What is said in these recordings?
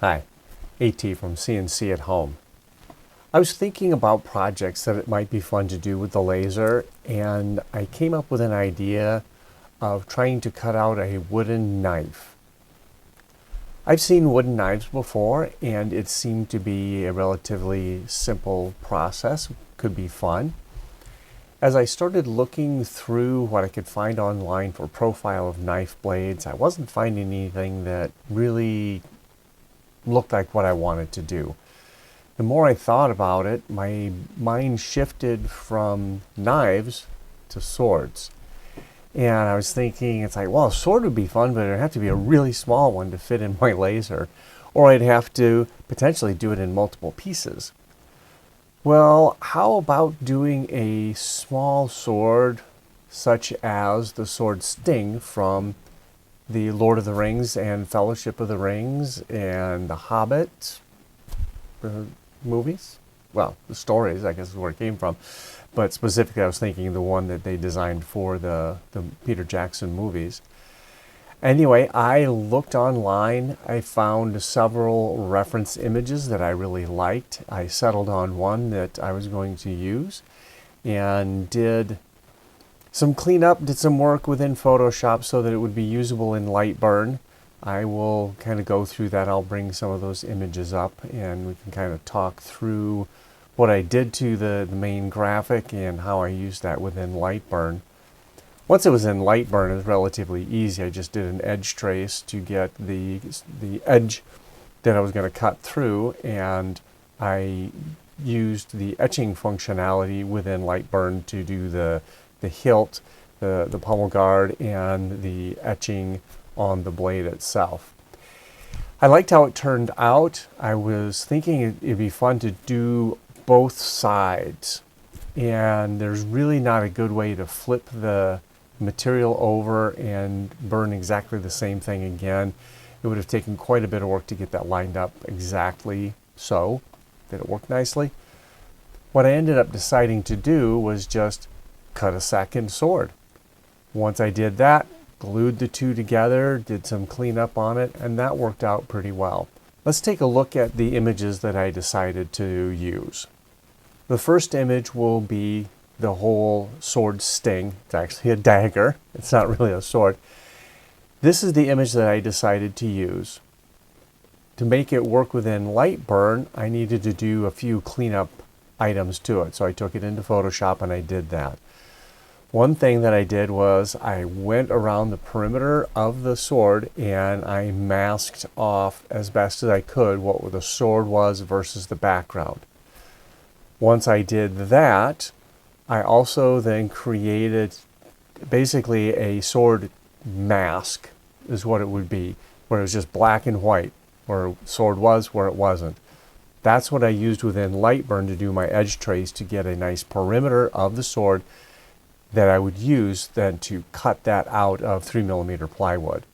Hi, AT from CNC at Home. I was thinking about projects that it might be fun to do with the laser, and I came up with an idea of trying to cut out a wooden knife. I've seen wooden knives before, and it seemed to be a relatively simple process. Could be fun. As I started looking through what I could find online for profile of knife blades, I wasn't finding anything that really looked like what I wanted to do. The more I thought about it, my mind shifted from knives to swords. And I was thinking, it's like, well, a sword would be fun, but it'd have to be a really small one to fit in my laser. Or I'd have to potentially do it in multiple pieces. Well, how about doing a small sword such as the sword Sting from the Lord of the Rings and Fellowship of the Rings and the Hobbit movies? Well, the stories, I guess, is where it came from. But specifically, I was thinking the one that they designed for the Peter Jackson movies. Anyway, I looked online. I found several reference images that I really liked. I settled on one that I was going to use and did some cleanup, did some work within Photoshop so that it would be usable in LightBurn. I will kind of go through that. I'll bring some of those images up and we can kind of talk through what I did to the main graphic and how I used that within LightBurn. Once it was in LightBurn, it was relatively easy. I just did an edge trace to get the edge that I was going to cut through, and I used the etching functionality within LightBurn to do the hilt, the pommel guard, and the etching on the blade itself. I liked how it turned out. I was thinking it'd be fun to do both sides, and there's really not a good way to flip the material over and burn exactly the same thing again. It would have taken quite a bit of work to get that lined up exactly so that it worked nicely. What I ended up deciding to do was just cut a second sword. Once I did that, glued the two together, did some cleanup on it, and that worked out pretty well. Let's take a look at the images that I decided to use. The first image will be the whole sword Sting. It's actually a dagger. It's not really a sword. This is the image that I decided to use. To make it work within LightBurn, I needed to do a few cleanup items to it. So I took it into Photoshop and I did that. One thing that I did was I went around the perimeter of the sword and I masked off as best as I could what the sword was versus the background. Once I did that, I also then created basically a sword mask, is what it would be, where it was just black and white, where sword was, where it wasn't. That's what I used within LightBurn to do my edge trace to get a nice perimeter of the sword that I would use then to cut that out of 3mm plywood.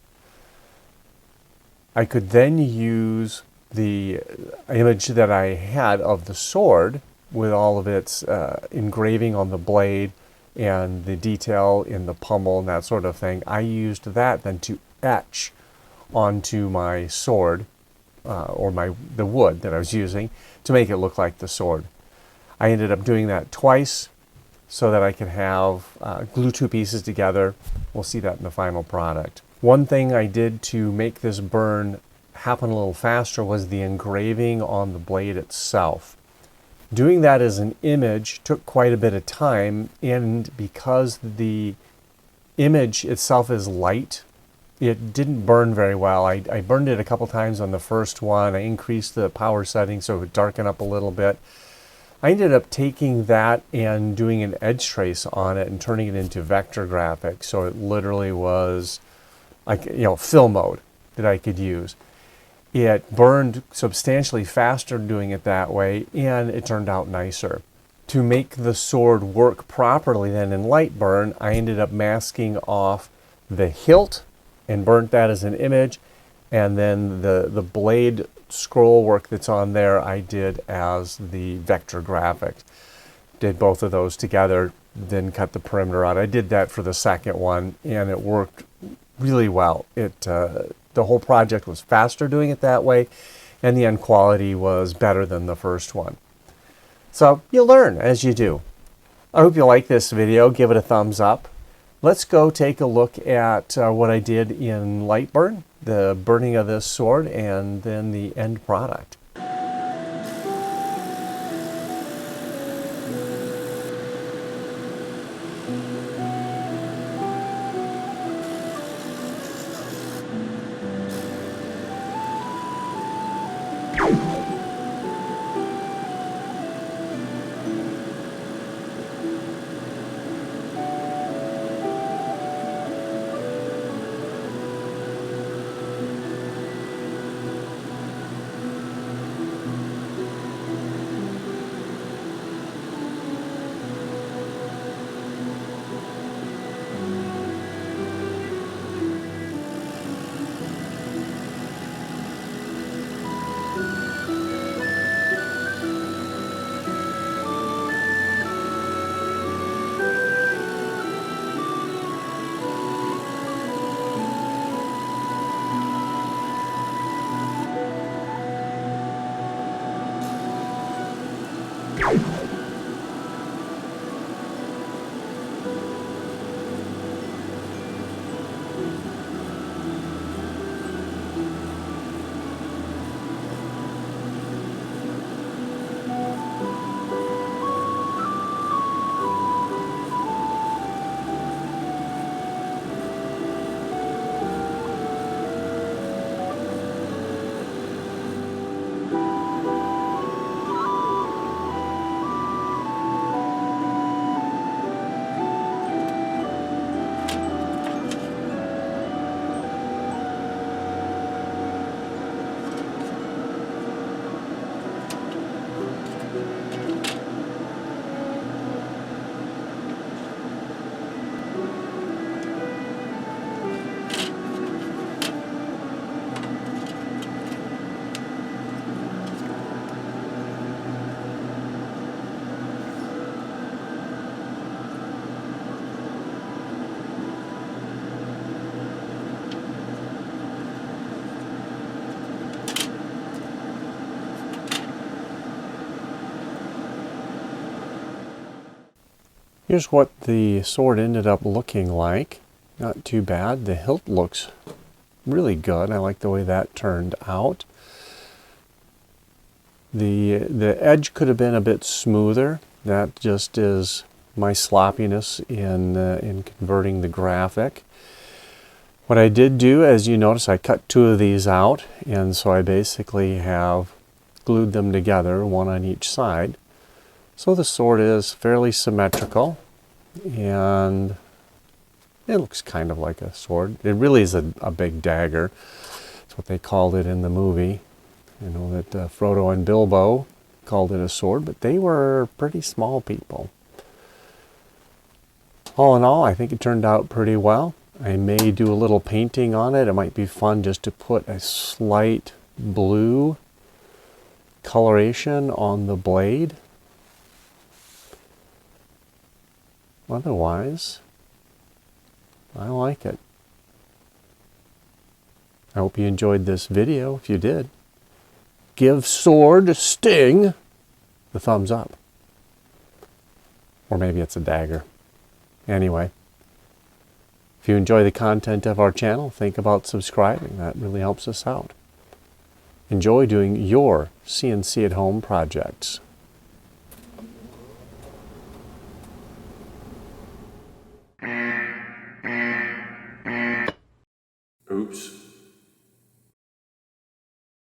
I could then use the image that I had of the sword with all of its engraving on the blade and the detail in the pommel and that sort of thing. I used that then to etch onto my sword or the wood that I was using to make it look like the sword. I ended up doing that twice so that I could have glue two pieces together. We'll see that in the final product. One thing I did to make this burn happen a little faster was the engraving on the blade itself. Doing that as an image took quite a bit of time, and because the image itself is light, it didn't burn very well. I burned it a couple times on the first one. I increased the power setting so it would darken up a little bit. I ended up taking that and doing an edge trace on it and turning it into vector graphics, so it literally was like, film mode that I could use. It burned substantially faster doing it that way, and it turned out nicer. To make the sword work properly then in LightBurn, I ended up masking off the hilt and burnt that as an image, and then the blade scroll work that's on there I did as the vector graphic. Did both of those together, then cut the perimeter out. I did that for the second one, and it worked really well. The whole project was faster doing it that way, and the end quality was better than the first one. So you learn as you do. I hope you like this video. Give it a thumbs up. Let's go take a look at what I did in LightBurn, the burning of this sword, and then the end product. Here's what the sword ended up looking like. Not too bad. The hilt looks really good. I like the way that turned out. The edge could have been a bit smoother. That just is my sloppiness in converting the graphic. What I did do, as you notice, I cut two of these out, and so I basically have glued them together, one on each side. So the sword is fairly symmetrical, and it looks kind of like a sword. It really is a big dagger. That's what they called it in the movie. You know that Frodo and Bilbo called it a sword, but they were pretty small people. All in all, I think it turned out pretty well. I may do a little painting on it. It might be fun just to put a slight blue coloration on the blade. Otherwise, I like it. I hope you enjoyed this video. If you did, give Sword Sting the thumbs up. Or maybe it's a dagger. Anyway, if you enjoy the content of our channel, think about subscribing. That really helps us out. Enjoy doing your CNC at home projects. Oops.